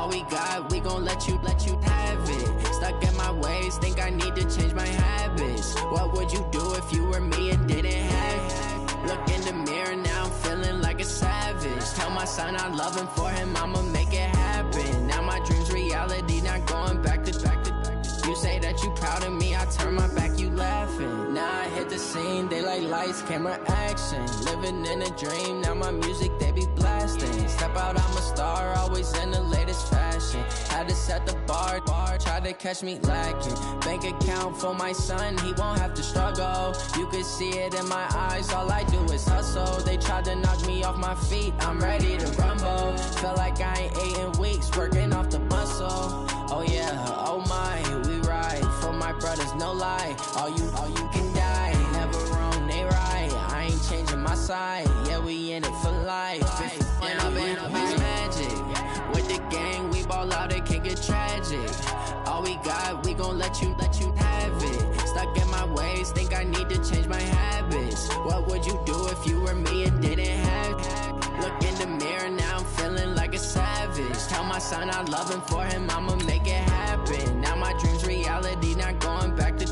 All we got, we gon' let you have it. Stuck in my ways, think I need to change my habits. What would you do if you were me and didn't have it? Look in the mirror, now I'm feeling like a savage. Tell my son I love him, for him I'ma make it happen. Now my dream's reality, not going back to. You say that you proud of me, I turn my back, you laughing. Now I hit the scene, they like lights, camera, action. Living in a dream, now my music, they be blasting. Step out, I'm a star, always in the latest fashion. Had to set the bar, tried to catch me lacking. Bank account for my son, he won't have to struggle. You can see it in my eyes, all I do is hustle. They tried to knock me off my feet, I'm ready to rumble. Feel like I ain't ate in weeks, working off the muscle. Oh yeah, oh my, we ride for my brothers, no lie. All you can die, never wrong, they right. I ain't changing my side, yeah, we in it for life. And I've been magic. With the gang, we ball out, it can get tragic. All we got, we gon' let you have it. Stuck in my ways, think I need to change my habits. What would you do if you were me and didn't have it? Look in the mirror, now I'm feeling like a savage. Tell my son I love him, for him I'ma make it happen. Now my dream's reality, not going back to.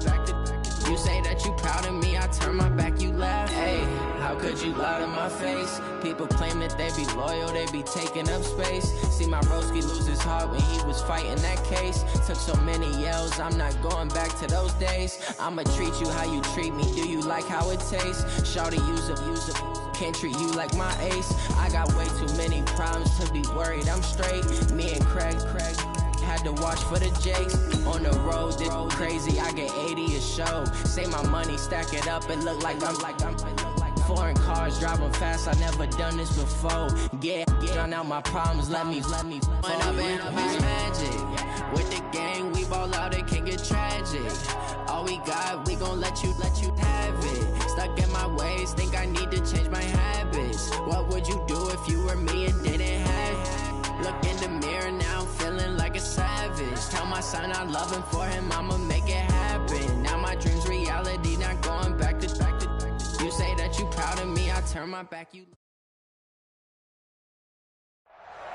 You say that you proud of me, I turn my back, you laugh. Hey, how could you lie to my face? People claim that they be loyal, they be taking up space. See my broski lose his heart when he was fighting that case. Took so many yells, I'm not going back to those days. I'ma treat you how you treat me, do you like how it tastes? Shawty, use up, can't treat you like my ace. I got way too many problems to be worried, I'm straight. Me and Craig had to watch for the Jakes. On the road, this crazy, I get 80 a show. Say my money, stack it up, it look like I'm foreign cars, driving fast, I never done this before. Get drown out my problems, let me When I've been magic. With the gang, we ball out, it can get tragic. All we got, we gon' let you have it. Stuck in my ways, think I need to change my habits. What would you do if you were me and didn't have it? Look in the mirror, now I'm feeling like a savage. Tell my son I love him, for him I'ma make it happen. Now my dream's reality, not going back to. You say that you proud of me, I turn my back, you.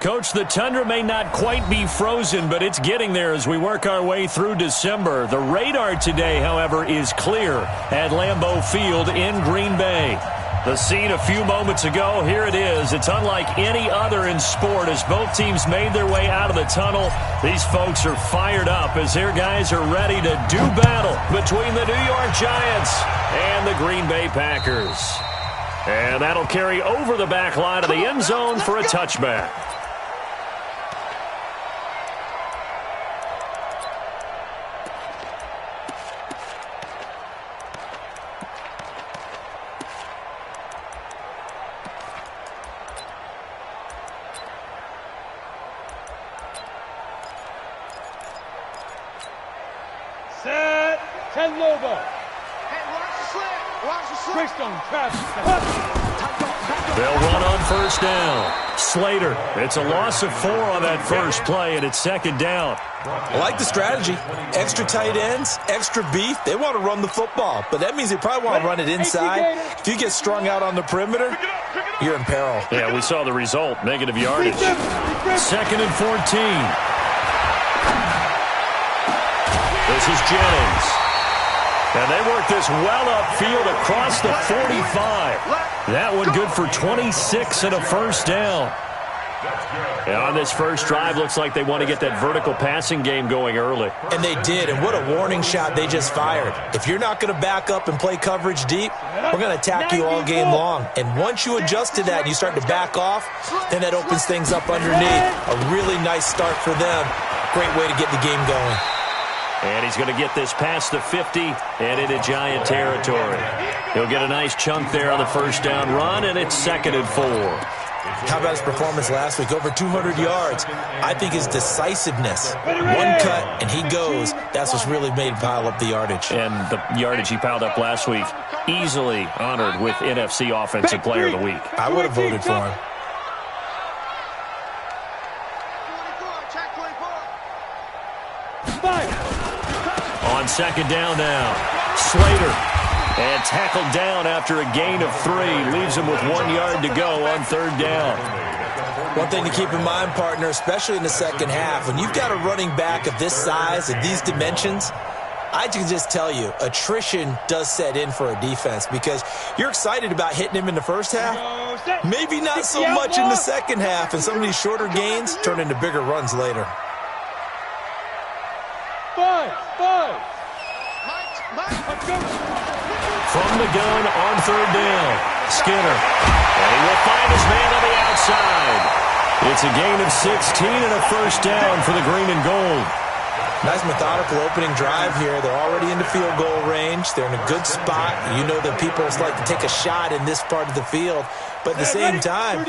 Coach, the tundra may not quite be frozen, but it's getting there as we work our way through December. The radar today, however, is clear at Lambeau Field in Green Bay. The scene a few moments ago, here it is. It's unlike any other in sport as both teams made their way out of the tunnel. These folks are fired up as their guys are ready to do battle between the New York Giants and the Green Bay Packers. And that'll carry over the back line of the end zone for a touchback. Set. 10 Lobo. Hey, watch the slip. Watch the slip. Greystone, they'll run on first down. Slater, it's a loss of 4 on that first play, and it's second down. I like the strategy. Extra tight ends, extra beef. They want to run the football, but that means they probably want to run it inside. If you get strung out on the perimeter, you're in peril. Yeah, we saw the result, negative yardage. Second and 14. This is Jennings. And they work this well upfield across the 45. That one good for 26 and a first down. And on this first drive, looks like they want to get that vertical passing game going early. And they did, and what a warning shot they just fired. If you're not going to back up and play coverage deep, we're going to attack you all game long. And once you adjust to that and you start to back off, then that opens things up underneath. A really nice start for them. Great way to get the game going. And he's going to get this past the 50 and into Giant territory. He'll get a nice chunk there on the first down run, and it's second and 4. How about his performance last week? Over 200 yards. I think his decisiveness. One cut, and he goes. That's what's really made him pile up the yardage. And the yardage he piled up last week, easily honored with NFC Offensive Player of the Week. I would have voted for him. On second down now, Slater. And tackled down after a gain of 3. Leaves him with 1 yard to go on third down. One thing to keep in mind, partner, especially in the second half, when you've got a running back of this size and these dimensions, I can just tell you, attrition does set in for a defense because you're excited about hitting him in the first half. Maybe not so much in the second half, and some of these shorter gains turn into bigger runs later. From the gun on third down, Skinner. And he will find his man on the outside. It's a gain of 16 and a first down for the green and gold. Nice methodical opening drive here. They're already into field goal range. They're in a good spot. You know that people like to take a shot in this part of the field. But at the same time,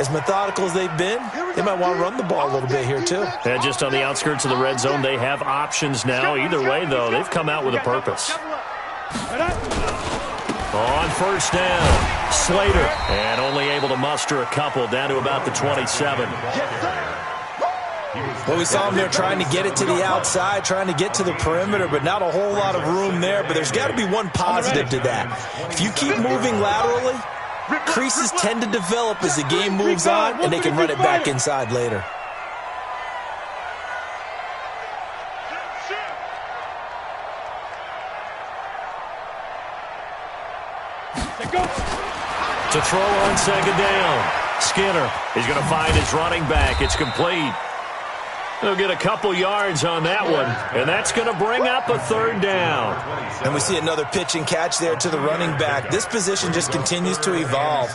as methodical as they've been, they might want to run the ball a little bit here too. And just on the outskirts of the red zone, they have options now. Either way, though, they've come out with a purpose. On first down, Slater. And only able to muster a couple down to about the 27. Well, we saw him there trying to get it to the outside, trying to get to the perimeter, but not a whole lot of room there. But there's got to be one positive to that. If you keep moving laterally, creases tend to develop as the game moves on, and they can run it back inside later. To throw on second down, Skinner. He's going to find his running back. It's complete. He'll get a couple yards on that one, and that's going to bring up a third down. And we see another pitch and catch there to the running back. This position just continues to evolve.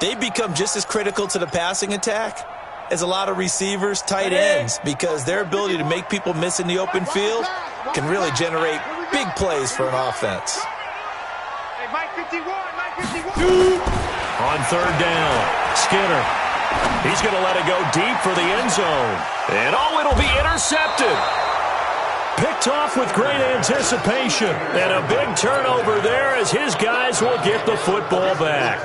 They become just as critical to the passing attack as a lot of receivers, tight ends, because their ability to make people miss in the open field can really generate big plays for an offense. Hey, Mike 51, Mike 51. On third down, Skinner. He's going to let it go deep for the end zone. And it'll be intercepted. Picked off with great anticipation. And a big turnover there as his guys will get the football back.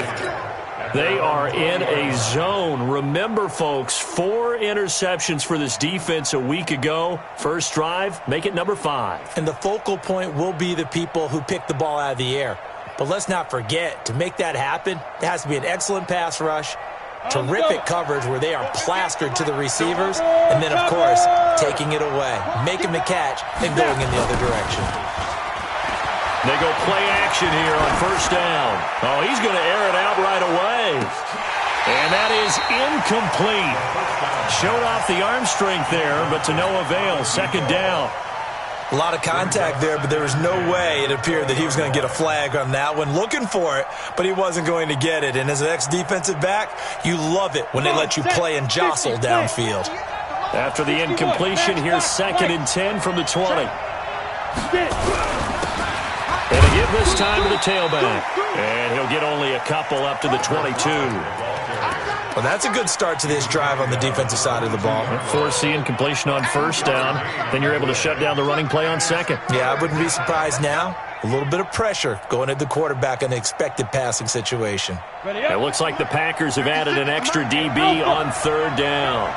They are in a zone. Remember, folks, 4 interceptions for this defense a week ago. First drive, make it number 5. And the focal point will be the people who pick the ball out of the air. But let's not forget, to make that happen, it has to be an excellent pass rush, terrific coverage where they are plastered to the receivers, and then, of course, taking it away, making the catch, and going in the other direction. They go play action here on first down. Oh, he's going to air it out right away. And that is incomplete. Showed off the arm strength there, but to no avail. Second down. A lot of contact there, but there was no way it appeared that he was going to get a flag on that one. Looking for it, but he wasn't going to get it. And as an ex-defensive back, you love it when they let you play and jostle downfield. After the incompletion, here's 2nd and 10 from the 20. And to give this time to the tailback. And he'll get only a couple up to the 22. Well, that's a good start to this drive on the defensive side of the ball. Force the incompletion on first down. Then you're able to shut down the running play on second. Yeah, I wouldn't be surprised now. A little bit of pressure going at the quarterback in an expected passing situation. It looks like the Packers have added an extra DB on third down.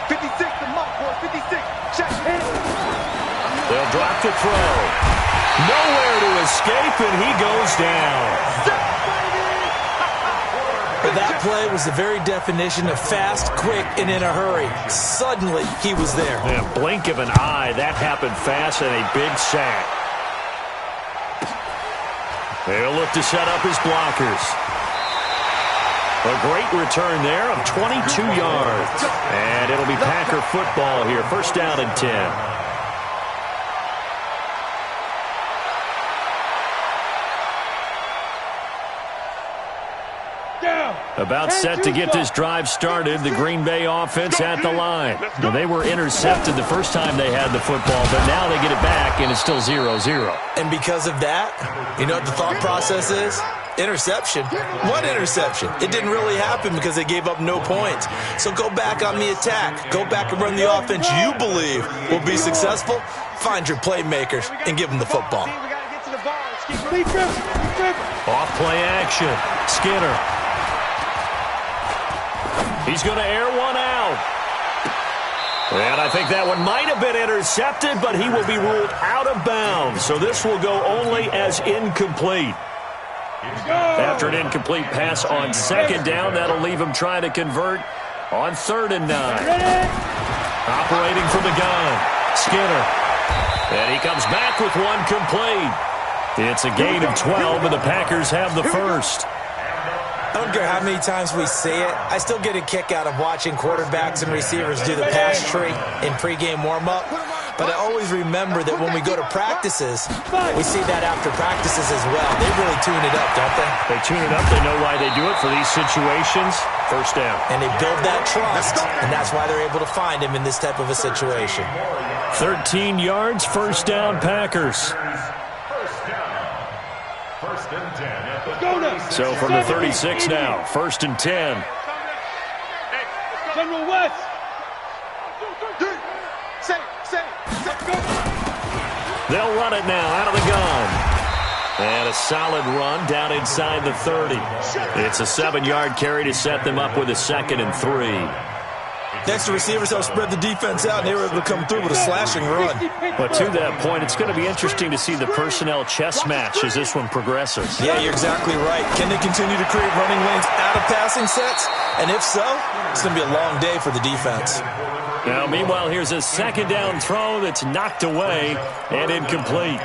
56 to Mark, boy, 56. Check. They'll drop to throw. Nowhere to escape, and he goes down. But that play was the very definition of fast, quick, and in a hurry. Suddenly, he was there. In a blink of an eye, that happened fast, and a big sack. They'll look to set up his blockers. A great return there of 22 yards. And it'll be Packer football here. First down and 10. About set to get this drive started, the Green Bay offense at the line. Now, they were intercepted the first time they had the football, but now they get it back, and it's still 0-0. And because of that, you know what the thought process is? Interception. What interception? It didn't really happen because they gave up no points. So go back on the attack. Go back and run the offense you believe will be successful. Find your playmakers and give them the football. Off play action. Skinner. He's going to air one out. And I think that one might have been intercepted, but he will be ruled out of bounds. So this will go only as incomplete. After an incomplete pass on second down, that'll leave him trying to convert on 3rd and 9. Operating from the gun, Skinner. And he comes back with one complete. It's a gain of 12, and the Packers have the first. I don't care how many times we see it. I still get a kick out of watching quarterbacks and receivers do the pass tree in pregame warm-up. But I always remember that when we go to practices, we see that after practices as well. They really tune it up, don't they? They tune it up. They know why they do it for these situations. First down. And they build that trust, and that's why they're able to find him in this type of a situation. 13 yards, first down, Packers. So from the 36 now, 1st and 10. General West. They'll run it now out of the gun. And a solid run down inside the 30. It's a 7-yard carry to set them up with a 2nd and 3. Next, the receivers help spread the defense out, and they were able to come through with a slashing run. But to that point, it's going to be interesting to see the personnel chess match as this one progresses. Yeah, you're exactly right. Can they continue to create running lanes out of passing sets? And if so, it's going to be a long day for the defense. Now, meanwhile, here's a 2nd down throw that's knocked away and incomplete.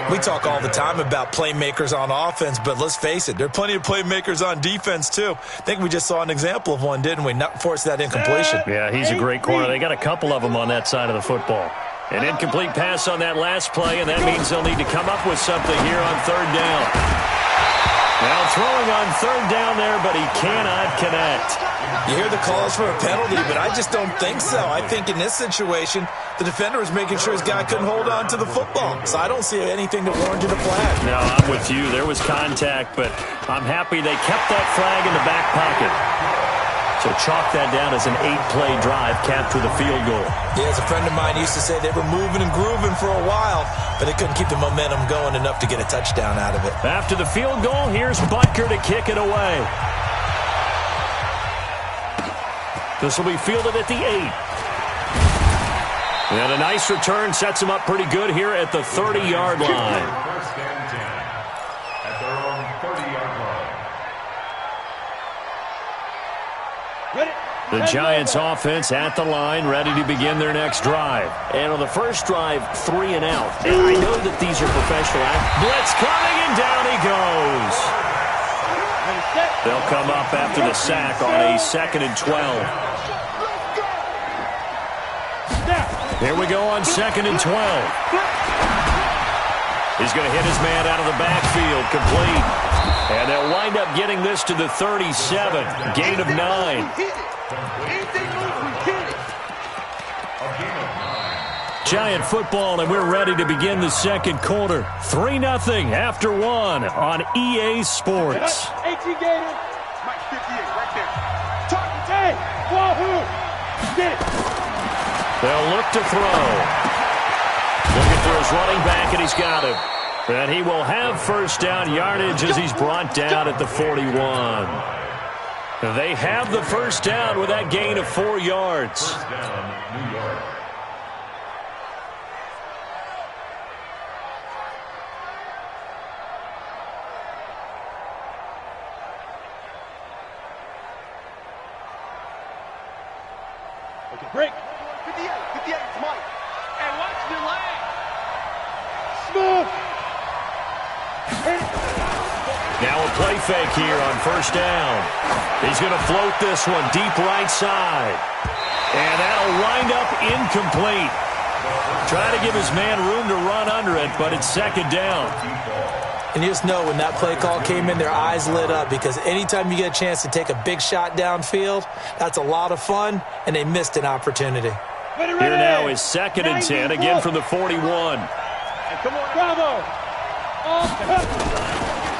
We talk all the time about playmakers on offense, but let's face it, there are plenty of playmakers on defense, too. I think we just saw an example of one, didn't we? Not force that incompletion. Yeah, he's a great corner. They got a couple of them on that side of the football. An incomplete pass on that last play, and that means they'll need to come up with something here on 3rd down. Now throwing on 3rd down there, but he cannot connect. You hear the calls for a penalty, but I just don't think so. I think in this situation, the defender was making sure his guy couldn't hold on to the football. So I don't see anything that warranted a flag. No, I'm with you. There was contact, but I'm happy they kept that flag in the back pocket. So chalk that down as an 8-play drive, capped with a field goal. Yeah, as a friend of mine used to say, they were moving and grooving for a while, but they couldn't keep the momentum going enough to get a touchdown out of it. After the field goal, here's Butker to kick it away. This will be fielded at the 8. And a nice return sets him up pretty good here at the 30-yard line. The Giants offense at the line, ready to begin their next drive. And on the first drive, 3 and out. And I know that these are professional athletes. Blitz coming, and down he goes. They'll come up after the sack on a 2nd and 12. Here we go on 2nd and 12. He's going to hit his man out of the backfield, complete. And they'll wind up getting this to the 37, gain of 9. Giant football, and we're ready to begin the second quarter. 3-0 after 1 on EA Sports. 18 Gators. Mike 58 right there. Target. Hey, Wahoo. Get it. They'll look to throw. Looking for his running back, and he's got him. And he will have first down yardage as he's brought down at the 41. They have the first down with that gain of 4 yards. First down, New York. Okay, break. 58, it's Mike. And watch the leg. Smooth. Now a play fake here on first down. He's going to float this one deep right side. And that'll wind up incomplete. Trying to give his man room to run under it, but it's 2nd down. And you just know when that play call came in, their eyes lit up, because anytime you get a chance to take a big shot downfield, that's a lot of fun, and they missed an opportunity. Ready. Here now is 2nd and 10, again from the 41. Come on, Bravo.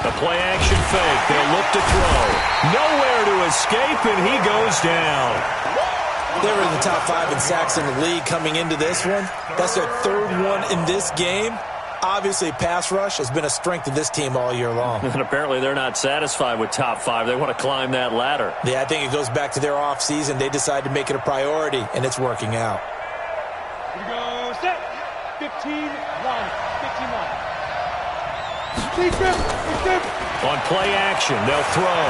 The play action fake. They'll look to throw. Nowhere to escape, and he goes down. They were in the top 5 in sacks in the league coming into this one. That's their 3rd one in this game. Obviously, pass rush has been a strength of this team all year long. And apparently they're not satisfied with top 5. They want to climb that ladder. Yeah, I think it goes back to their offseason. They decided to make it a priority, and it's working out. Here we go, set. 15-1. 15-1. On play action, they'll throw.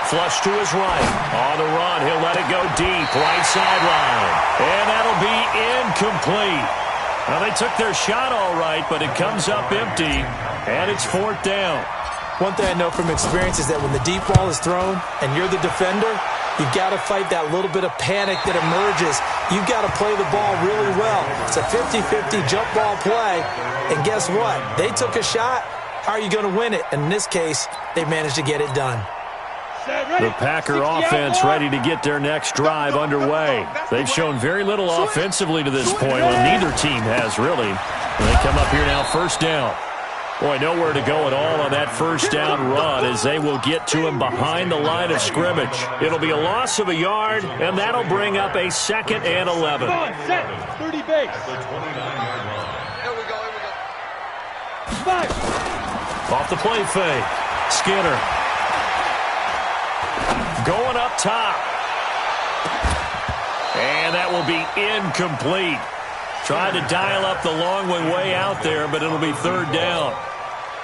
Flush to his right. On the run, he'll let it go deep. Right sideline. And that'll be incomplete. Well, they took their shot all right, but it comes up empty. And it's 4th down. One thing I know from experience is that when the deep ball is thrown and you're the defender, you've got to fight that little bit of panic that emerges. You've got to play the ball really well. It's a 50-50 jump ball play. And guess what? They took a shot. How are you going to win it? And in this case, they managed to get it done. The Packer offense ready to get their next drive underway. They've shown very little offensively to this point. Well, neither team has really. They come up here now, 1st down. Boy, nowhere to go at all on that 1st down run as they will get to him behind the line of scrimmage. It'll be a loss of a yard, and that'll bring up a 2nd and 11. 30 base. Here we go. Off the play fake. Skinner. Going up top. And that will be incomplete. Tried to dial up the long one way out there, but it'll be 3rd down.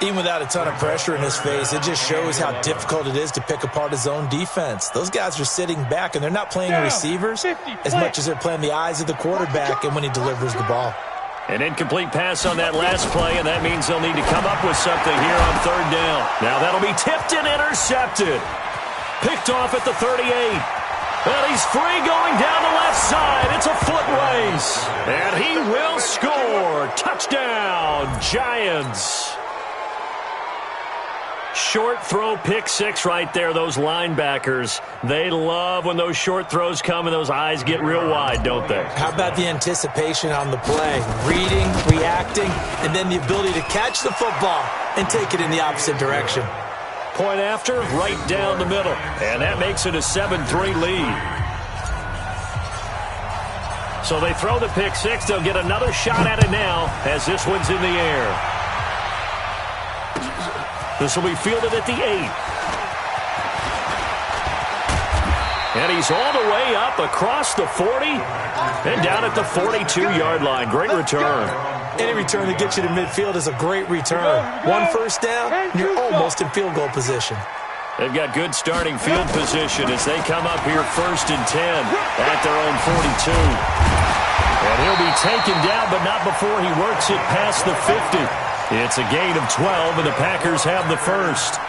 Even without a ton of pressure in his face, it just shows how difficult it is to pick apart his own defense. Those guys are sitting back, and they're not playing receivers as much as they're playing the eyes of the quarterback and when he delivers the ball. An incomplete pass on that last play, and that means they'll need to come up with something here on 3rd down. Now that'll be tipped and intercepted. Picked off at the 38. And he's free going down the left side. It's a foot race. And he will score. Touchdown, Giants. Short throw, pick 6 right there. Those linebackers, they love when those short throws come and those eyes get real wide, don't they? How about the anticipation on the play? Reading, reacting, and then the ability to catch the football and take it in the opposite direction. Point after, right down the middle. And that makes it a 7-3 lead. So they throw the pick 6. They'll get another shot at it now as this one's in the air. This will be fielded at the 8. And he's all the way up across the 40 and down at the 42-yard line. Great return. Any return that gets you to midfield is a great return. 1 first down, and you're almost in field goal position. They've got good starting field position as they come up here 1st and 10 at their own 42. And he'll be taken down, but not before he works it past the 50. It's a gain of 12, and the Packers have the first.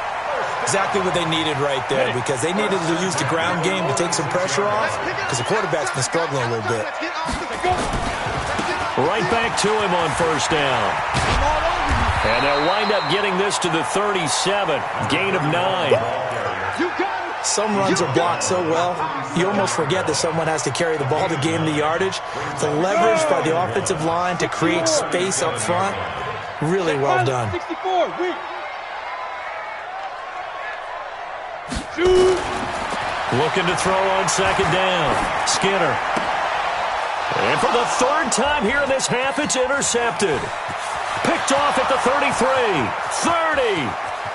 Exactly what they needed right there, because they needed to use the ground game to take some pressure off, because the quarterback's been struggling a little bit. Right back to him on 1st down. And they'll wind up getting this to the 37. Gain of 9. Some runs are blocked so well, you almost forget that someone has to carry the ball to gain the yardage. The leverage by the offensive line to create space up front, really well done. Looking to throw on 2nd down. Skinner. And for the 3rd time here in this half, it's intercepted. Picked off at the 33, 30,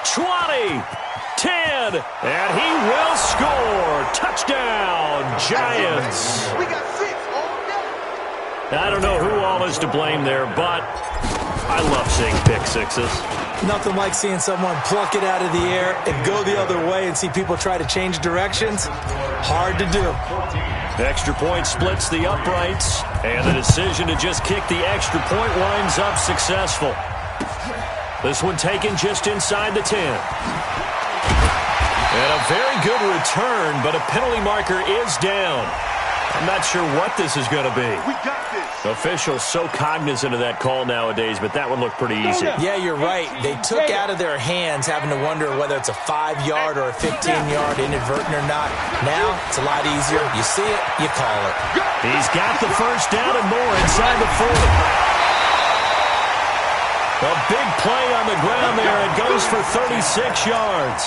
20, 10, and he will score. Touchdown, Giants. We got 6 all day. I don't know who all is to blame there, but I love seeing pick 6s. Nothing like seeing someone pluck it out of the air and go the other way and see people try to change directions. Hard to do. The extra point splits the uprights, and the decision to just kick the extra point winds up successful. This one taken just inside the 10. And a very good return, but a penalty marker is down. I'm not sure what this is going to be. We got this. Officials so cognizant of that call nowadays, but that one looked pretty easy. Yeah, you're right. They took out of their hands having to wonder whether it's a 5-yard or a 15-yard inadvertent or not. Now, it's a lot easier. You see it, you call it. He's got the 1st down and more inside the 40. A big play on the ground there. It goes for 36 yards.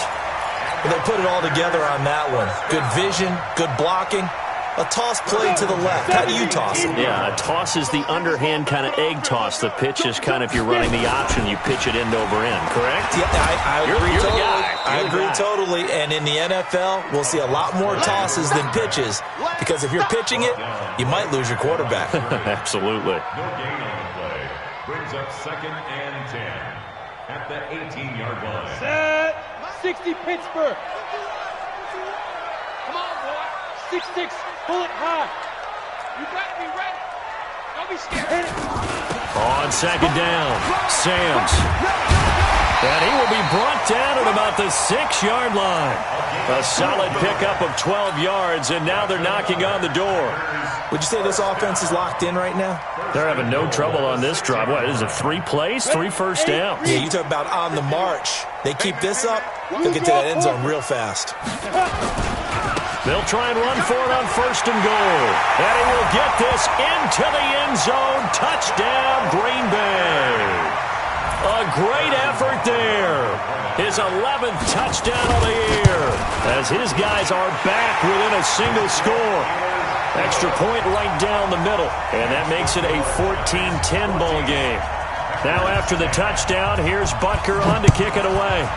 Well, they put it all together on that one. Good vision, good blocking. A toss play to the left. How do you toss it? Yeah, a toss is the underhand kind of egg toss. The pitch is kind of, if you're running the option, you pitch it end over end, correct? Yeah, I agree totally. I agree guy. totally. And in the NFL, we'll see a lot more tosses than pitches, because if you're pitching it, you might lose your quarterback. Absolutely. No gain on the play. Brings up 2nd and 10. at the 18-yard line. Set. 60 Pittsburgh. Come on, boy. 6-6. Pull it high. You better be ready. Don't be scared. Hit it. On second down, Sam's. And he will be brought down at about the 6-yard line. A solid pickup of 12 yards, and now they're knocking on the door. Would you say this offense is locked in right now? They're having no trouble on this drive. What, is it 3 plays, 3 first downs? Yeah, you talk about on the march. They keep this up, they'll get to that end zone real fast. They'll try and run for it on first and goal. And he will get this into the end zone. Touchdown, Green Bay. A great effort there. His 11th touchdown of the year as his guys are back within a single score. Extra point right down the middle, and that makes it a 14-10 ball game. Now after the touchdown, here's Butker on to kick it away.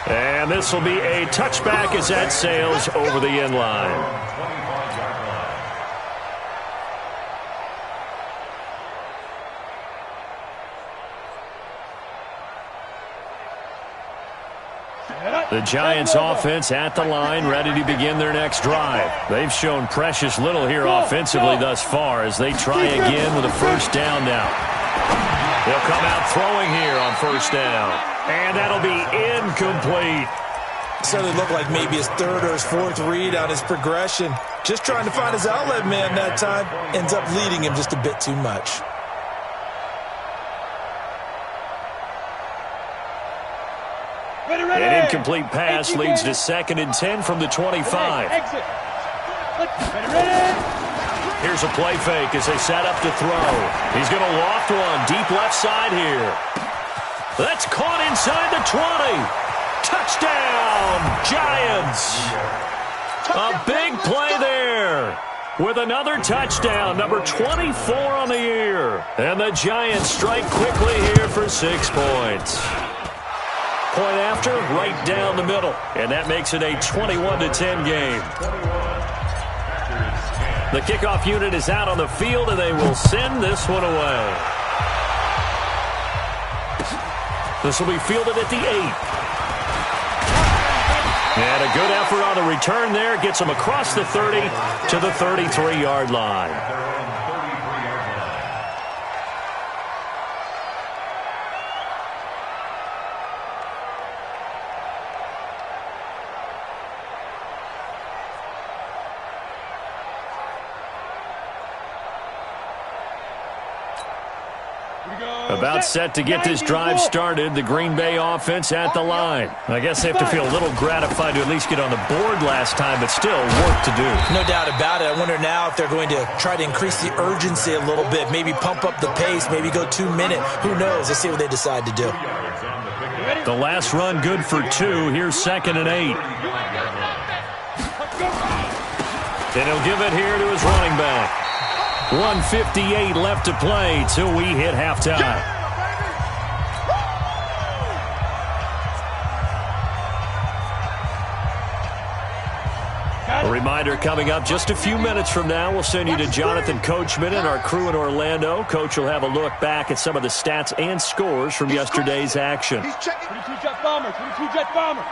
And this will be a touchback as that sails over the end line. The Giants offense at the line, ready to begin their next drive. They've shown precious little here offensively thus far as they try again with a first down now. They'll come out throwing here on first down. And that'll be incomplete. Certainly looked like maybe his third or his fourth read on his progression. Just trying to find his outlet man that time. Ends up leading him just a bit too much. An incomplete pass leads to 2nd and 10 from the 25. Here's a play fake as they set up to throw. He's going to loft one deep left side here. That's caught inside the 20. Touchdown, Giants. A big play there with another touchdown, number 24 on the year. And the Giants strike quickly here for 6 points. Point after, right down the middle. And that makes it a 21-10 game. The kickoff unit is out on the field, and they will send this one away. This will be fielded at the 8. And a good effort on the return there. Gets them across the 30 to the 33-yard line. About set to get this drive started, the Green Bay offense at the line. I guess they have to feel a little gratified to at least get on the board last time, but still work to do. No doubt about it. I wonder now if they're going to try to increase the urgency a little bit, maybe pump up the pace, maybe go 2 minute. Who knows? Let's see what they decide to do. The last run good for 2. Here's 2nd and 8. And he'll give it here to his running back. 1:58 left to play till we hit halftime. A reminder coming up just a few minutes from now. We'll send you to Jonathan Coachman and our crew in Orlando. Coach will have a look back at some of the stats and scores from yesterday's action. 22-jet bomber, 22-jet bomber.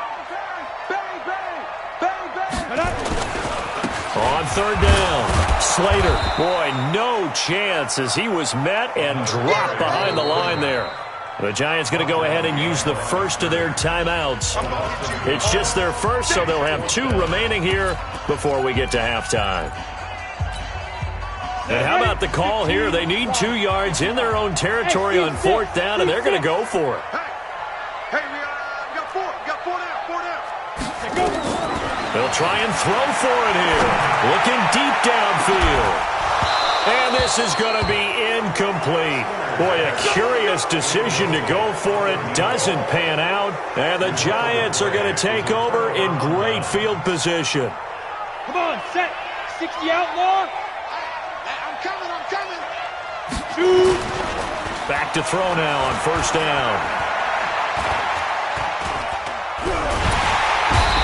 Bang, bang, bang, bang. On third down, Slater. Boy, no chance as he was met and dropped behind the line there. The Giants going to go ahead and use the first of their timeouts. It's just their first, so they'll have 2 remaining here before we get to halftime. And how about the call here? They need 2 yards in their own territory on 4th down, and they're going to go for it. Hey, we got 4. We got 4 down. They'll try and throw for it here. Looking deep downfield. And this is going to be incomplete. Boy, a curious decision to go for it. Doesn't pan out. And the Giants are going to take over in great field position. Come on, set. 60 outlaw. I'm coming. Shoot. Back to throw now on first down.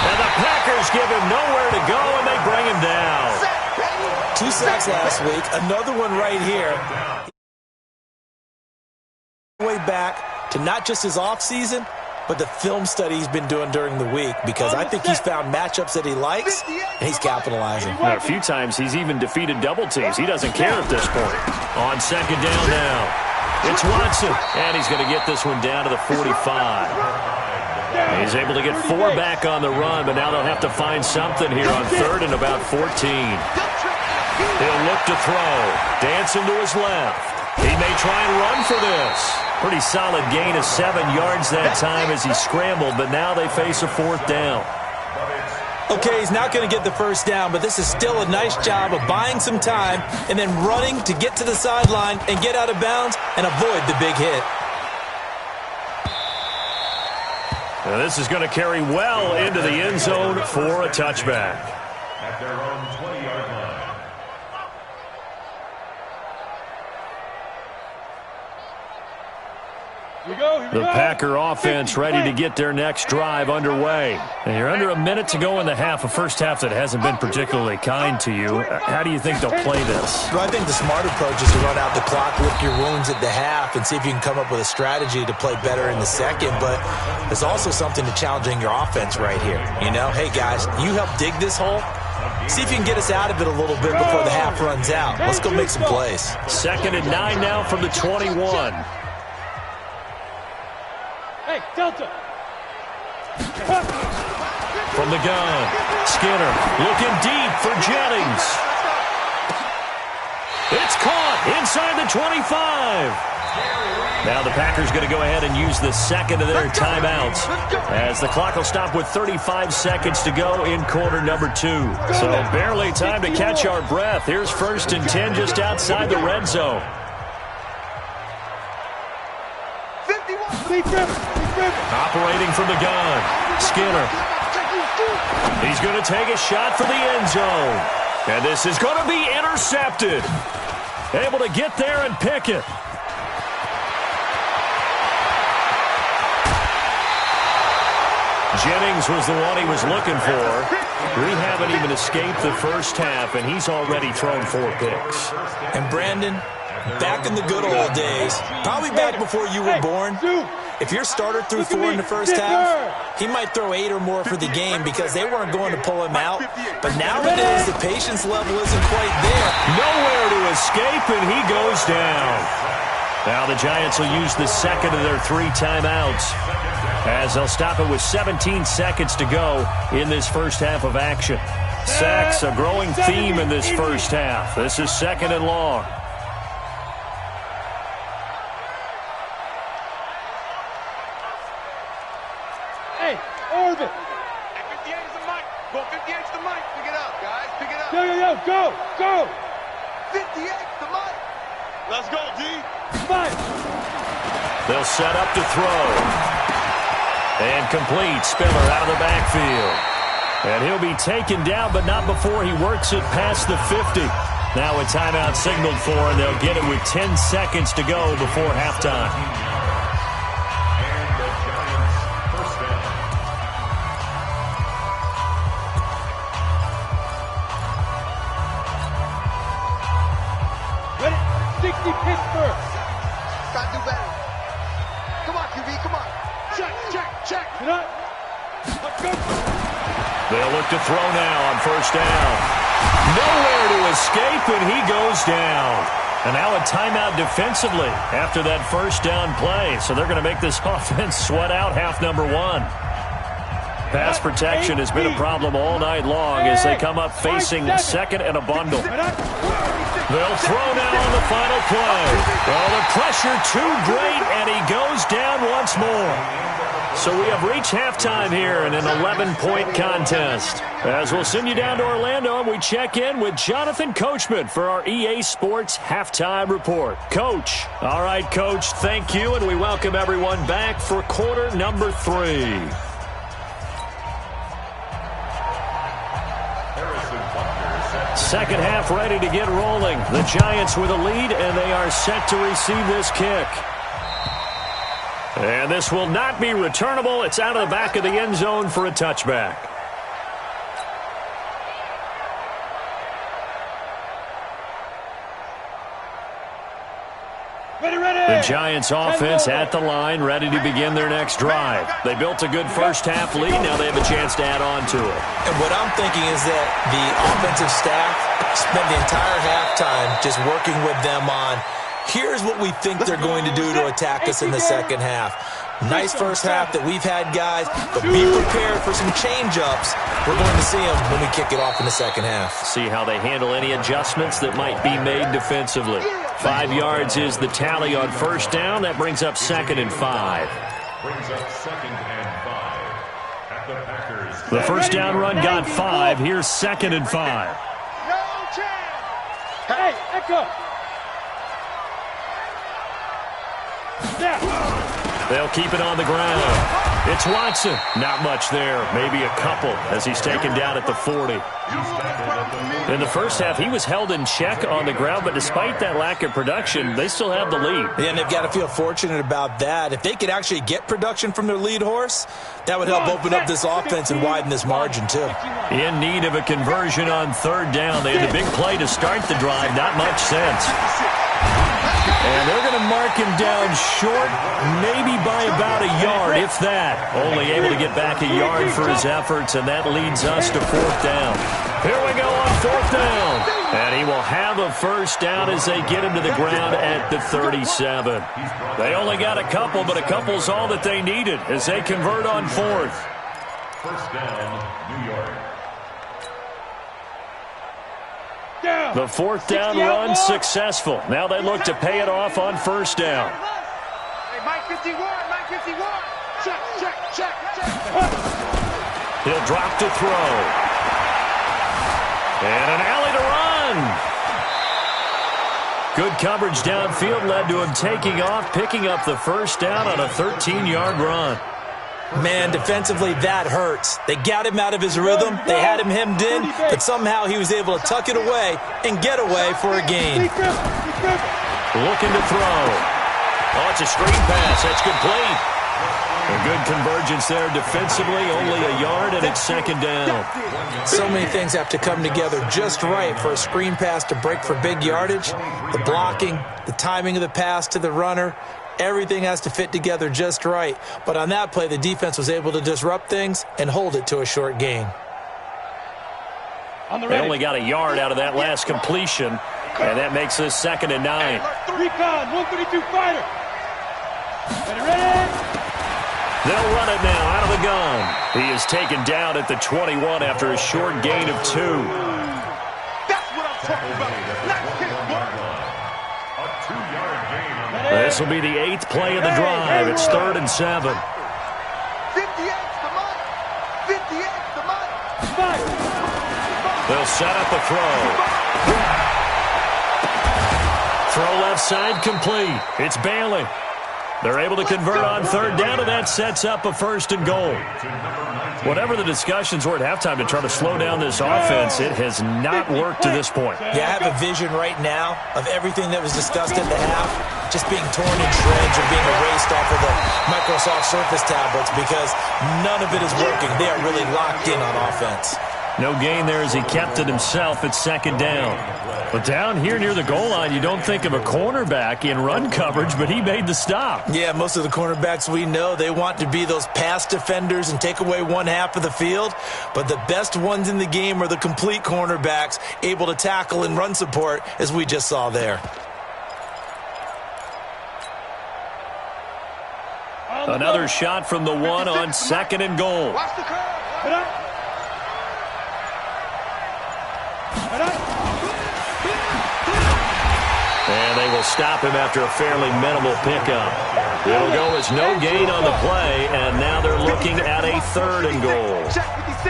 And the Packers give him nowhere to go, and they bring him down. 2 sacks last week, another one right here. way back to not just his offseason, but the film study he's been doing during the week, because I think he's found matchups that he likes, and he's capitalizing. A few times he's even defeated double teams. He doesn't care at this point. On second down now, it's Watson, and he's going to get this one down to the 45. He's able to get 4 back on the run, but now they'll have to find something here on third and about 14. He'll look to throw, dancing to his left. He may try and run for this. Pretty solid gain of 7 yards that time as he scrambled, but now they face a 4th down. Okay, he's not going to get the first down, but this is still a nice job of buying some time and then running to get to the sideline and get out of bounds and avoid the big hit. Now this is going to carry well into the end zone for a touchback. At their own 20-yard line. The Packer offense ready to get their next drive underway. And you're under a minute to go in the half, a first half that hasn't been particularly kind to you. How do you think they'll play this? Well, I think the smart approach is to run out the clock, lick your wounds at the half, and see if you can come up with a strategy to play better in the second. But there's also something to challenging your offense right here. You know, hey, guys, you help dig this hole. See if you can get us out of it a little bit before the half runs out. Let's go make some plays. 2nd and 9 now from the 21. Hey, Delta. From the gun, Skinner looking deep for Jennings. It's caught inside the 25. Now the Packers going to go ahead and use the second of their timeouts as the clock will stop with 35 seconds to go in quarter number 2. So barely time to catch our breath. Here's 1st and 10 just outside the red zone. Operating from the gun, Skinner. He's going to take a shot for the end zone. And this is going to be intercepted. Able to get there and pick it. Jennings was the one he was looking for. We haven't even escaped the first half, and he's already thrown 4 picks. And Brandon, back in the good old days, probably back before you were born, if your starter threw 4 in the first half, he might throw 8 or more for the game because they weren't going to pull him out. But nowadays, the patience level isn't quite there. Nowhere to escape, and he goes down. Now the Giants will use the second of their 3 timeouts as they'll stop it with 17 seconds to go in this first half of action. Sacks, a growing theme in this first half. This is 2nd and long. Hey, Orbit. 58 is the mic. Go 58 is the mic. Pick it up, guys. Pick it up. Yo, go. 58 is the mic. Let's go, D. Come on. They'll set up to throw. And complete. Spiller out of the backfield. And he'll be taken down, but not before he works it past the 50. Now a timeout signaled for, and they'll get it with 10 seconds to go before halftime. And the Giants first down. Ready? 60 Pittsburgh. Try to do better. Come on, QB. Come on. Check. You know what? Let's go. They'll look to throw now on first down. Nowhere to escape, and he goes down. And now a timeout defensively after that first down play. So they're going to make this offense sweat out half number 1. Pass protection has been a problem all night long as they come up facing 2nd and a bundle. They'll throw now on the final play. Well, the pressure too great, and he goes down once more. So we have reached halftime here in an 11-point contest. As we'll send you down to Orlando, and we check in with Jonathan Coachman for our EA Sports Halftime Report. Coach. All right, Coach, thank you, and we welcome everyone back for quarter number 3. Second half ready to get rolling. The Giants with a lead, and they are set to receive this kick. And this will not be returnable. It's out of the back of the end zone for a touchback. The Giants offense at the line, ready to begin their next drive. They built a good first-half lead. Now they have a chance to add on to it. And what I'm thinking is that the offensive staff spent the entire halftime just working with them on, here's what we think they're going to do to attack us in the second half. Nice first half that we've had, guys, but be prepared for some change-ups. We're going to see them when we kick it off in the second half. See how they handle any adjustments that might be made defensively. 5 yards is the tally on first down. That brings up 2nd and 5. Brings up 2nd and 5 at the Packers. The first down run got 5. Here's 2nd and 5. No chance. Hey, Echo. Now. They'll keep it on the ground. It's Watson. Not much there. Maybe a couple as he's taken down at the 40. In the first half, he was held in check on the ground, but despite that lack of production, they still have the lead. Yeah, and they've got to feel fortunate about that. If they could actually get production from their lead horse, that would help open up this offense and widen this margin, too. In need of a conversion on third down. They had a big play to start the drive. Not much sense. And they're going to mark him down short, maybe by about a yard, if that. Only able to get back a yard for his efforts, and that leads us to 4th down. Here we go on 4th down. And he will have a first down as they get him to the ground at the 37. They only got a couple, but a couple's all that they needed as they convert on 4th. First down, New York. The 4th down run successful. Now they look to pay it off on first down. Hey, Mike 51, Mike 51. Check. He'll drop to throw. And an alley to run. Good coverage downfield led to him taking off, picking up the first down on a 13-yard run. Man, defensively, that hurts. They got him out of his rhythm. They had him hemmed in, but somehow he was able to tuck it away and get away for a gain. Looking to throw. Oh, it's a screen pass. That's complete. A good convergence there defensively, only a yard, and it's 2nd down. So many things have to come together just right for a screen pass to break for big yardage. The blocking, the timing of the pass to the runner, everything has to fit together just right. But on that play, the defense was able to disrupt things and hold it to a short gain. They only got a yard out of that last completion, and that makes this 2nd and 9. Recon, 132 fighter. Ready? They'll run it now out of the gun. He is taken down at the 21 after a short gain of 2. That's what I'm talking about. Nice kick, boy. A 2-yard gain on the This will be the 8th play of the drive. It's 3rd and 7. 58's the money. 58's the money. They'll set up a throw. Throw left side complete. It's Bailey. They're able to convert on third down, and that sets up a 1st and goal. Whatever the discussions were at halftime to try to slow down this offense, it has not worked to this point. Yeah, I have a vision right now of everything that was discussed at the half just being torn in shreds or being erased off of the Microsoft Surface tablets because none of it is working. They are really locked in on offense. No gain there as he kept it himself at 2nd down. But down here near the goal line, you don't think of a cornerback in run coverage, but he made the stop. Yeah, most of the cornerbacks we know, they want to be those pass defenders and take away one half of the field. But the best ones in the game are the complete cornerbacks, able to tackle and run support, as we just saw there. Another shot from the 1 on 2nd and goal. Watch the curve. And they will stop him after a fairly minimal pickup. It'll go as no gain on the play, and now they're looking at a 3rd and goal.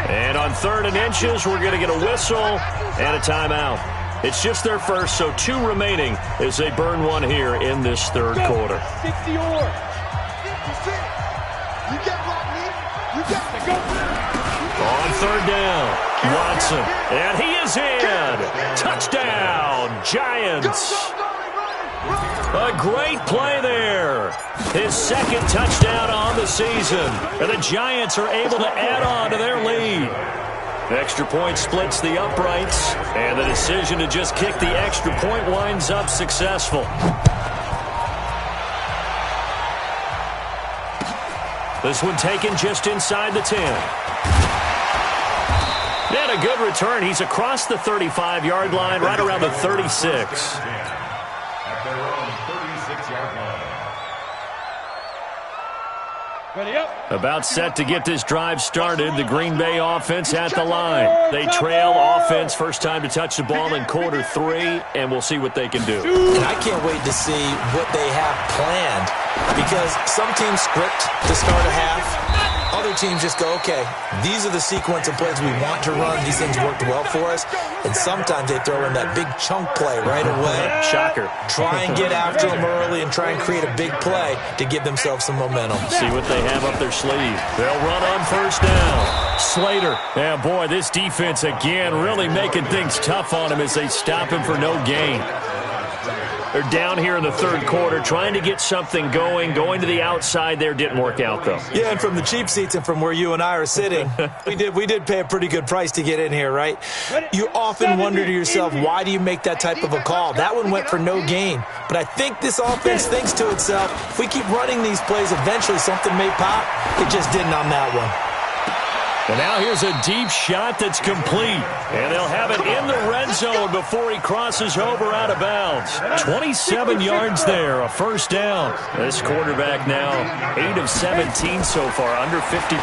And on 3rd and inches, we're going to get a whistle and a timeout. It's just their first, so 2 remaining as they burn one here in this 3rd quarter. 60 or. On 3rd down, Watson, and he is in. Touchdown, Giants. A great play there. His 2nd touchdown on the season. And the Giants are able to add on to their lead. The extra point splits the uprights, and the decision to just kick the extra point winds up successful. This one taken just inside the 10. And a good return. He's across the 35-yard line, right around the 36. At their own 36-yard line. Ready up. About set to get this drive started. The Green Bay offense at the line. They trail offense. First time to touch the ball in quarter 3, and we'll see what they can do. And I can't wait to see what they have planned, because some teams script to start a half. Other teams just go, okay, these are the sequence of plays we want to run. These things worked well for us. And sometimes they throw in that big chunk play right away. Shocker. Try and get after them early and try and create a big play to give themselves some momentum. See what they have up their sleeve. They'll run on first down. Slater. Yeah, boy, this defense again really making things tough on him as they stop him for no gain. They're down here in the third quarter, trying to get something going. Going to the outside there didn't work out, though. Yeah, and from the cheap seats and from where you and I are sitting, we did pay a pretty good price to get in here, right? You often wonder to yourself, why do you make that type of a call? That one went for no gain. But I think this offense thinks to itself, if we keep running these plays, eventually something may pop. It just didn't on that one. And now here's a deep shot that's complete. And they'll have it in the red zone before he crosses over out of bounds. 27 yards there, a first down. This quarterback now 8 of 17 so far, under 50%.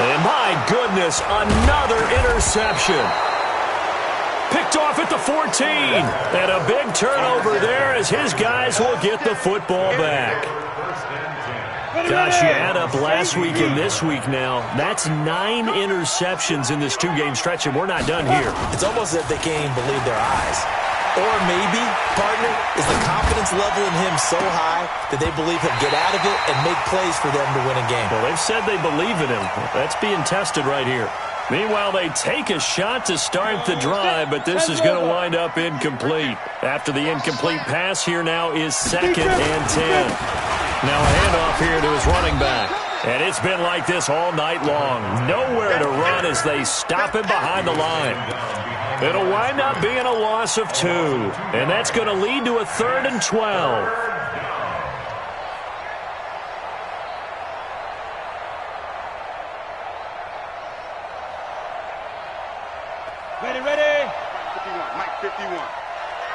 And my goodness, another interception. Picked off at the 14. And a big turnover there as his guys will get the football back. Gosh, you add up last week and this week now, that's 9 interceptions in this 2-game stretch, and we're not done here. It's almost as if they can't even believe their eyes. Or maybe, partner, is the confidence level in him so high that they believe he'll get out of it and make plays for them to win a game. Well, they've said they believe in him. That's being tested right here. Meanwhile, they take a shot to start the drive, but this is going to wind up incomplete. After the incomplete pass, here now is 2nd and 10. Now a handoff here to his running back. And it's been like this all night long. Nowhere to run as they stop him behind the line. It'll wind up being a loss of 2. And that's going to lead to a 3rd and 12. Ready. 51, Mike 51.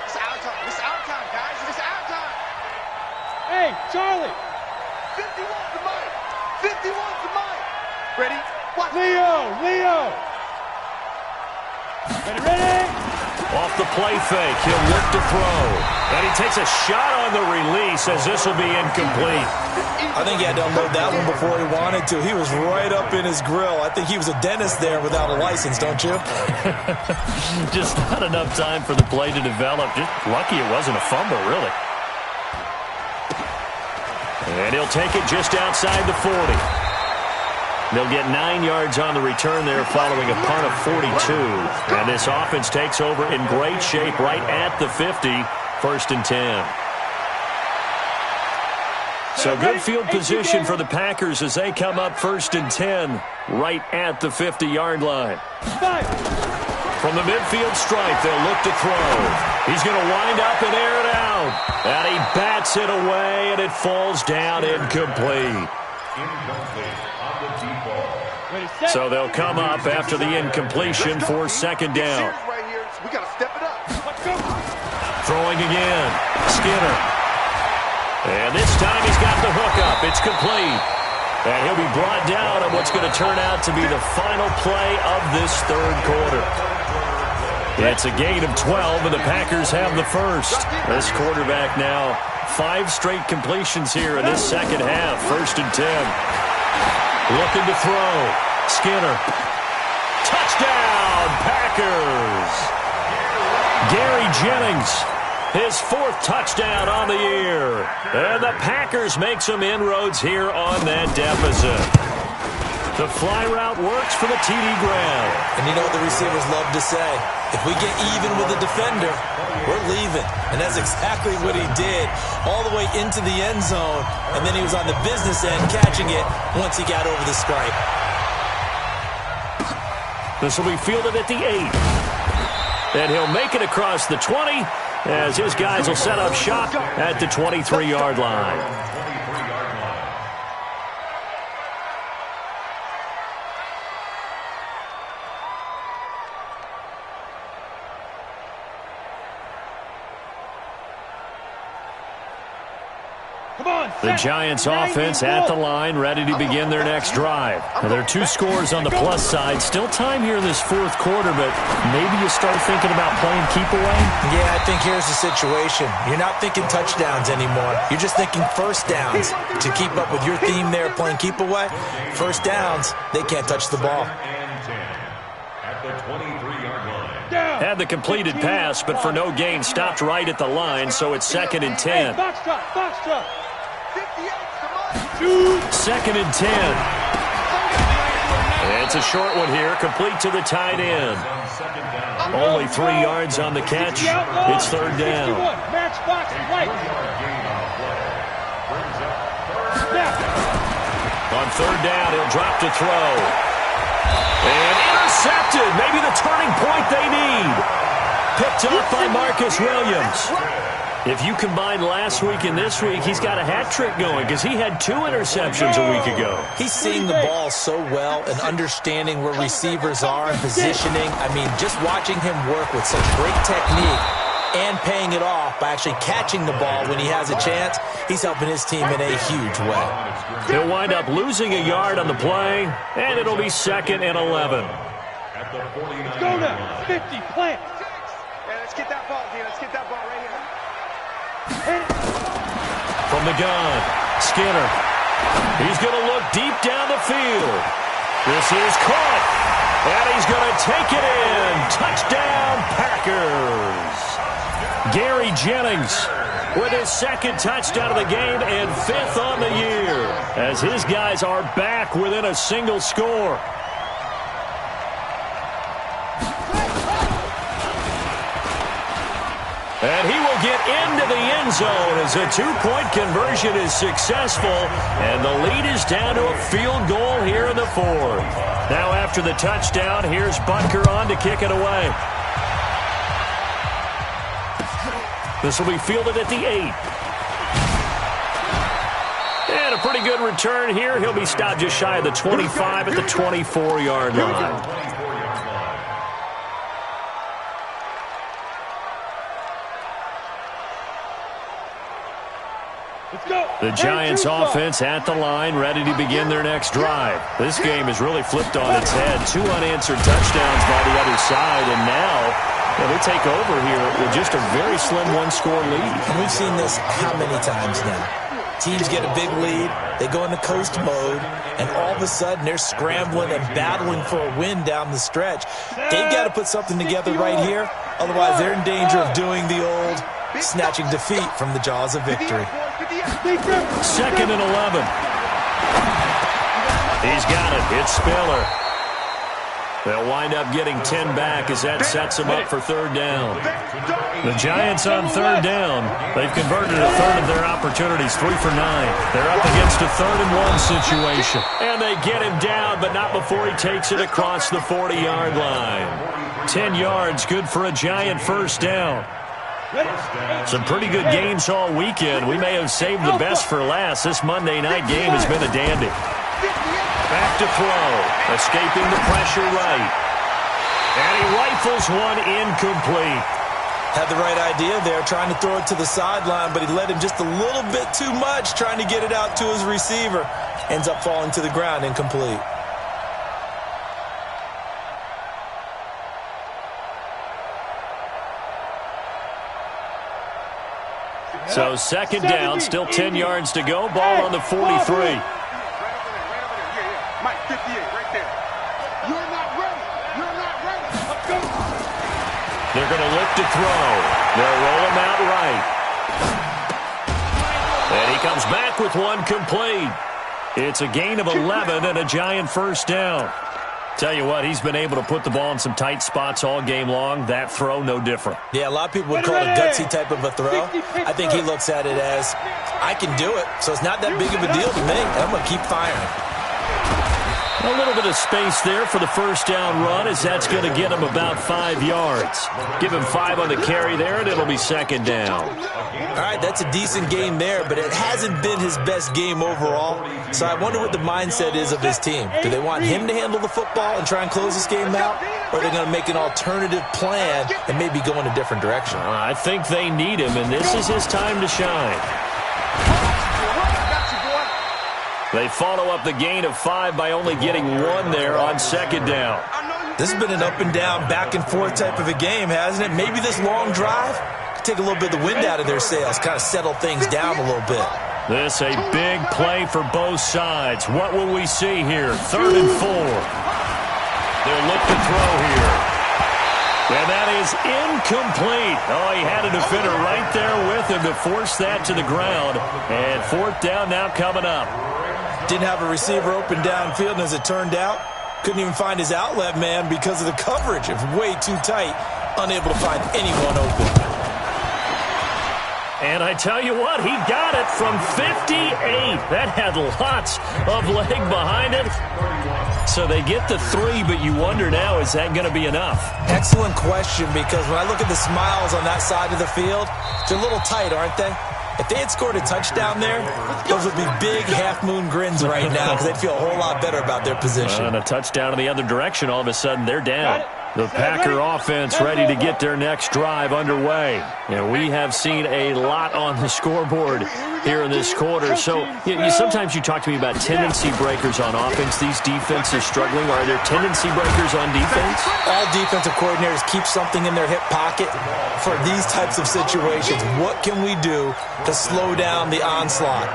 It's our time. It's our time, guys. It's our time. Hey, Charlie. 51 to Mike. 51 to Mike. Ready? Watch. Leo. Ready. Off the play fake, he'll look to throw. And he takes a shot on the release as this will be incomplete. I think he had to unload that one before he wanted to. He was right up in his grill. I think he was a dentist there without a license, don't you? Just not enough time for the play to develop. Just lucky it wasn't a fumble, really. And he'll take it just outside the 40. They'll get 9 yards on the return there following a punt of 42. And this offense takes over in great shape right at the 50, 1st and 10. So good field position for the Packers as they come up 1st and 10 right at the 50-yard line. From the midfield stripe, they'll look to throw. He's going to wind up and air it out. And he bats it away, and it falls down incomplete. So they'll come up after the incompletion for 2nd down. We got to step it up. Throwing again. Skinner. And this time he's got the hook up. It's complete. And he'll be brought down on what's going to turn out to be the final play of this 3rd quarter. It's a gain of 12, and the Packers have the first. This quarterback now 5 straight completions here in this 2nd half. 1st and 10. Looking to throw. Skinner. Touchdown, Packers. Gary Jennings, his 4th touchdown on the year. And the Packers make some inroads here on that deficit. The fly route works for the TD grab. And you know what the receivers love to say? If we get even with the defender, we're leaving. And that's exactly what he did, all the way into the end zone. And then he was on the business end catching it once he got over the stripe. This will be fielded at the 8. And he'll make it across the 20 as his guys will set up shop at the 23-yard line. The Giants offense at the line, ready to begin their next drive. Now, there are 2 scores on the plus side. Still time here in this 4th quarter, but maybe you start thinking about playing keep away? Yeah, I think here's the situation. You're not thinking touchdowns anymore. You're just thinking first downs. To keep up with your theme there, playing keep away, first downs, they can't touch the ball. At the 23-yard line. Had the completed pass, but for no gain, stopped right at the line, so it's 2nd and 10. Box truck. 2nd and 10. It's a short one here, complete to the tight end. Only 3 yards on the catch. It's 3rd down. Match box right. On 3rd down, he'll drop to throw. And intercepted. Maybe the turning point they need. Picked up by Marcus Williams. If you combine last week and this week, he's got a hat trick going because he had 2 interceptions a week ago. He's seeing the ball so well and understanding where receivers are and positioning. I mean, just watching him work with such great technique and paying it off by actually catching the ball when he has a chance, he's helping his team in a huge way. He'll wind up losing a yard on the play, and it'll be 2nd and 11. Let's go now. 50, plant. Let's get that ball, dude. Let's get that ball right here. From the gun, Skinner. He's going to look deep down the field. This is caught, and he's going to take it in. Touchdown, Packers. Gary Jennings with his 2nd touchdown of the game and 5th on the year, as his guys are back within a single score. And he will get into the end zone as a 2-point conversion is successful, and the lead is down to a field goal here in the 4th. Now after the touchdown, here's Butker on to kick it away. This will be fielded at the 8. And a pretty good return here. He'll be stopped just shy of the 25 at the 24-yard line. The Giants offense at the line, ready to begin their next drive. This game has really flipped on its head. 2 unanswered touchdowns by the other side, and now they take over here with just a very slim 1-score lead. And we've seen this how many times now? Teams get a big lead, they go into coast mode, and all of a sudden they're scrambling and battling for a win down the stretch. They've got to put something together right here, otherwise they're in danger of doing the old snatching defeat from the jaws of victory. 2nd and 11. He's got it. It's Spiller. They'll wind up getting 10 back as that sets them up for 3rd down. The Giants on 3rd down. They've converted a 1/3 of their opportunities, 3 for 9. They're up against a 3rd and 1 situation. And they get him down, but not before he takes it across the 40-yard line. 10 yards, good for a Giant 1st down. Some pretty good games all weekend. We may have saved the best for last. This Monday night game has been a dandy. Back to throw. Escaping the pressure right. And he rifles one incomplete. Had the right idea there, trying to throw it to the sideline, but he led him just a little bit too much, trying to get it out to his receiver. Ends up falling to the ground incomplete. So 2nd down, still 10 yards to go. Ball on the 43. Right over there. Mike, 58, right there. You're not ready. You're not ready. Let's go. They're going to look to throw. They'll roll him out right. And he comes back with one complete. It's a gain of 11 and a Giant 1st down. Tell you what, he's been able to put the ball in some tight spots all game long. That throw, no different. Yeah, a lot of people would call it a gutsy type of a throw. I think he looks at it as, I can do it, so it's not that big of a deal to me. I'm going to keep firing. A little bit of space there for the 1st down run, as that's going to get him about 5 yards. Give him 5 on the carry there, and it'll be 2nd down. All right, that's a decent game there, but it hasn't been his best game overall. So I wonder what the mindset is of his team. Do they want him to handle the football and try and close this game out? Or are they going to make an alternative plan and maybe go in a different direction? I think they need him, and this is his time to shine. They follow up the gain of 5 by only getting 1 there on second down. This has been an up-and-down, back-and-forth type of a game, hasn't it? Maybe this long drive could take a little bit of the wind out of their sails, kind of settle things down a little bit. This a big play for both sides. What will we see here? 3rd and 4. They'll look to throw here. And that is incomplete. Oh, he had a defender right there with him to force that to the ground. And 4th down now coming up. Didn't have a receiver open downfield, and as it turned out, couldn't even find his outlet man because of the coverage. It was way too tight, unable to find anyone open. And I tell you what, he got it from 58. That had lots of leg behind it. So they get the 3, but you wonder now, is that going to be enough? Excellent question, because when I look at the smiles on that side of the field, they're a little tight, aren't they? If they had scored a touchdown there, those would be big half-moon grins right now because they'd feel a whole lot better about their position. And a touchdown in the other direction, all of a sudden they're down. The Packer offense ready to get their next drive underway. We have seen a lot on the scoreboard here in this quarter. So sometimes you talk to me about tendency breakers on offense. These defenses struggling. Are there tendency breakers on defense? All defensive coordinators keep something in their hip pocket for these types of situations. What can we do to slow down the onslaught?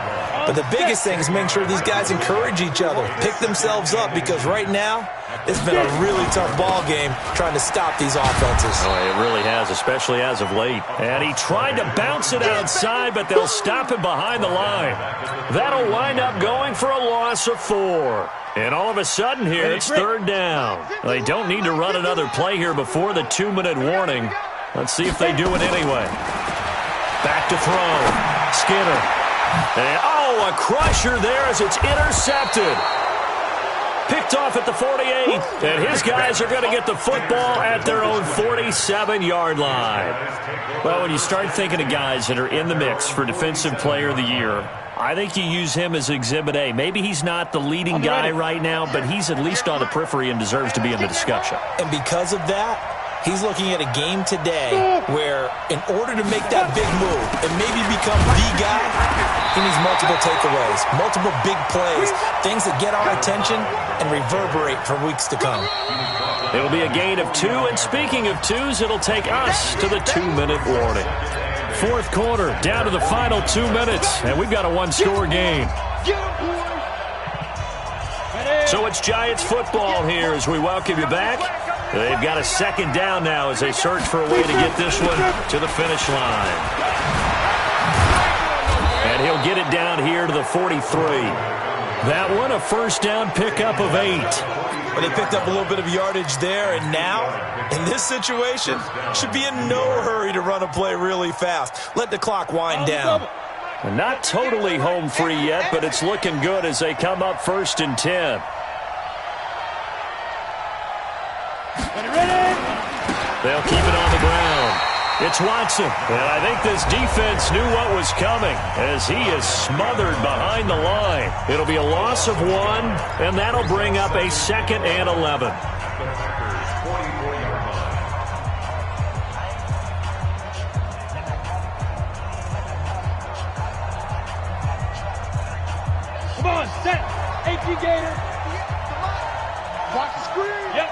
But the biggest thing is making sure these guys encourage each other, pick themselves up, because right now it's been a really tough ball game trying to stop these offenses. Oh, it really has, especially as of late. And he tried to bounce it outside, but they'll stop it behind the line. That'll wind up going for a loss of 4. And all of a sudden here, it's 3rd down. They don't need to run another play here before the 2-minute warning. Let's see if they do it anyway. Back to throw. Skinner. And, a crusher there as it's intercepted. Picked off at the 48, and his guys are going to get the football at their own 47-yard line. Well, when you start thinking of guys that are in the mix for Defensive Player of the Year, I think you use him as Exhibit A. Maybe he's not the leading guy right now, but he's at least on the periphery and deserves to be in the discussion. And because of that, he's looking at a game today where in order to make that big move and maybe become the guy, he needs multiple takeaways, multiple big plays, things that get our attention and reverberate for weeks to come. It'll be a gain of 2, and speaking of 2s, it'll take us to the 2-minute warning. 4th quarter, down to the final 2 minutes, and we've got a 1-score game. So it's Giants football here as we welcome you back. They've got a 2nd down now as they search for a way to get this one to the finish line. And he'll get it down here to the 43. That one, a 1st down pickup of 8. But they picked up a little bit of yardage there, and now, in this situation, should be in no hurry to run a play really fast. Let the clock wind down. Not totally home free yet, but it's looking good as they come up 1st and 10. They'll keep it on the ground. It's Watson, and I think this defense knew what was coming as he is smothered behind the line. It'll be a loss of 1, and that'll bring up a 2nd and 11. Come on, set. AP Gator. Watch the screen. Yep.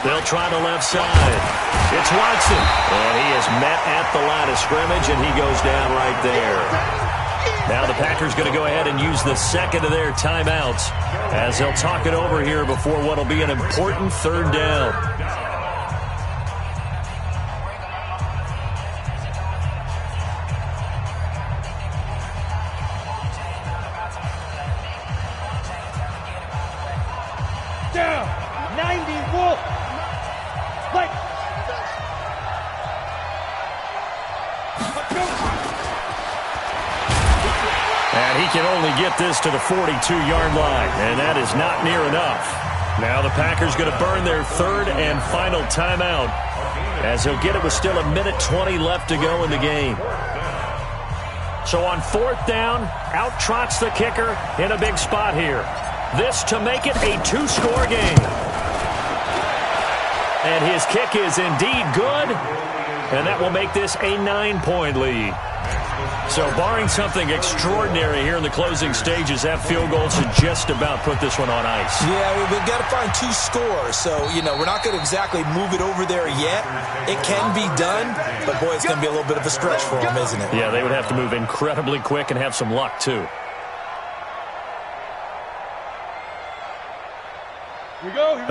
They'll try the left side. It's Watson. And he is met at the line of scrimmage, and he goes down right there. Now the Packers going to go ahead and use the 2nd of their timeouts as they'll talk it over here before what will be an important 3rd down. Get this to the 42-yard line, and that is not near enough. Now the Packers going to burn their 3rd and final timeout as he'll get it with still 1:20 left to go in the game. So on 4th down, out trots the kicker in a big spot here. This to make it a 2-score game. And his kick is indeed good, and that will make this a 9-point lead. So barring something extraordinary here in the closing stages, that field goal should just about put this one on ice. Yeah, we've got to find 2 scores. So, we're not going to exactly move it over there yet. It can be done, but, boy, it's going to be a little bit of a stretch for them, isn't it? Yeah, they would have to move incredibly quick and have some luck, too.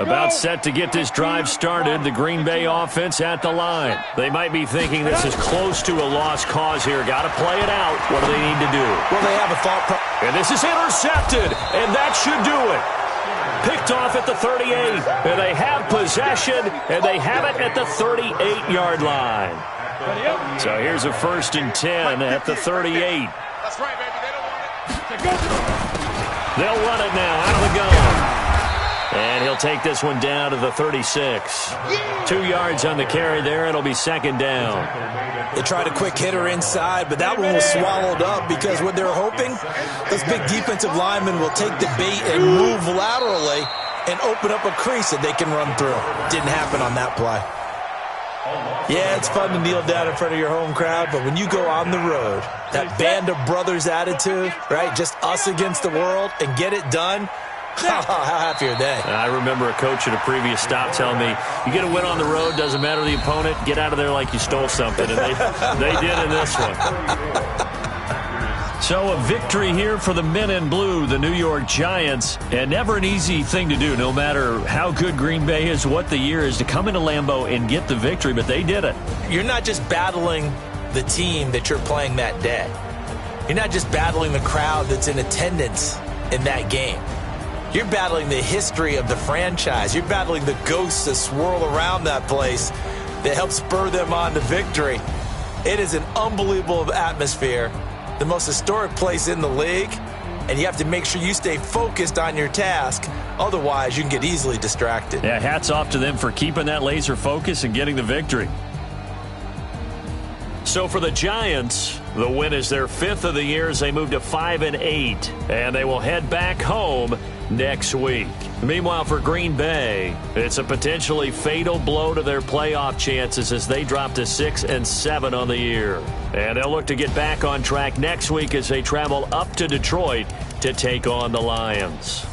About set to get this drive started, the Green Bay offense at the line. They might be thinking this is close to a lost cause here. Got to play it out. What do they need to do? Well, they have a thought process. And this is intercepted, and that should do it. Picked off at the 38, and they have possession, and they have it at the 38-yard line. So here's a 1st and 10 at the 38. That's right, baby. They don't want it. They'll run it now out of the gun. And he'll take this one down to the 36. 2 yards on the carry there. It'll be 2nd down. They tried a quick hitter inside, but that one was swallowed up because what they're hoping, those big defensive linemen will take the bait and move laterally and open up a crease that they can run through. Didn't happen on that play. Yeah, it's fun to kneel down in front of your home crowd, but when you go on the road, that band of brothers attitude, right, just us against the world, and get it done, how happy are they? I remember a coach at a previous stop telling me, you get a win on the road, doesn't matter the opponent, get out of there like you stole something. And they did in this one. So a victory here for the men in blue, the New York Giants. And never an easy thing to do, no matter how good Green Bay is, what the year is, to come into Lambeau and get the victory. But they did it. You're not just battling the team that you're playing that day. You're not just battling the crowd that's in attendance in that game. You're battling the history of the franchise. You're battling the ghosts that swirl around that place that help spur them on to victory. It is an unbelievable atmosphere, the most historic place in the league, and you have to make sure you stay focused on your task. Otherwise, you can get easily distracted. Yeah, hats off to them for keeping that laser focus and getting the victory. So for the Giants, the win is their 5th of the year as they move to 5-8, and they will head back home next week. Meanwhile, for Green Bay, it's a potentially fatal blow to their playoff chances as they drop to 6-7 on the year. And they'll look to get back on track next week as they travel up to Detroit to take on the Lions.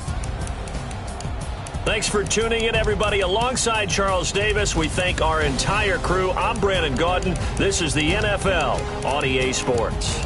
Thanks for tuning in, everybody. Alongside Charles Davis, we thank our entire crew. I'm Brandon Gaudin. This is the NFL on EA Sports.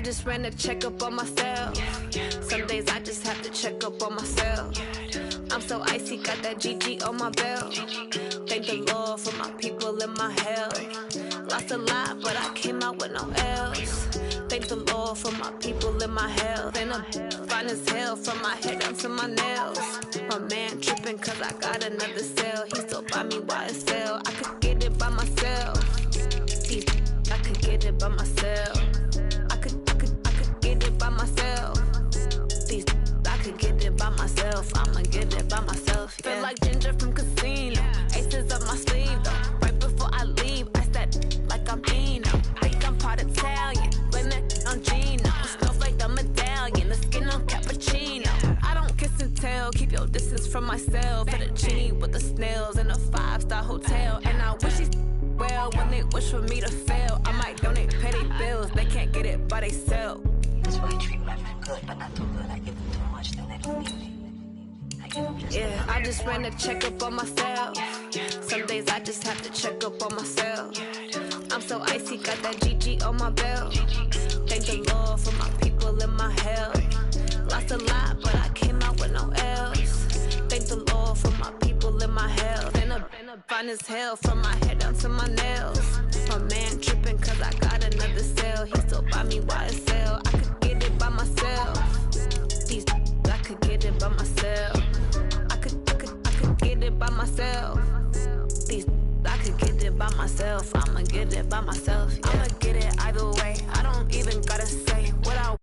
I just ran a checkup on myself. Some days I just have to check up on myself. I'm so icy, got that GG on my belt. Thank the Lord for my people in my health. Lost a lot, but I came out with no L's. Thank the Lord for my people in my health. And I'm fine as hell from my head down to my nails. My man tripping cause I got another cell. He still buy me YSL. I could get it by myself. I could get it by myself. I could get it by myself. I could get it by myself. I'ma get it by myself. Yeah. Feel like Ginger from Casino. Aces up my sleeve though. Right before I leave, I said like I'm Eno. Think I'm part Italian. Blame it on Gino. Snowflake the medallion. The skin on cappuccino. I don't kiss and tell. Keep your distance from myself. Fettuccine with the snails in a 5-star hotel. And I wish he's well when they wish for me to fail. I might donate petty bills. They can't get it by themselves. That's why I treat my men good, but not too good. I give them too much, then they don't need it. I give them just yeah, I just ran a checkup on myself. Some days I just have to check up on myself. I'm so icy, got that GG on my belt. Thank the Lord for my people in my health. Lost a lot, but I came out with no L's. Thank the Lord for my people in my health. And I'm fine as hell from my head down to my nails. My man tripping cause I got another cell. He still buy me YSL. I could get it by myself. I could get it by myself. I could get it by myself. I could get it by myself. I'ma get it by myself. Yeah. I'ma get it either way. I don't even gotta say what I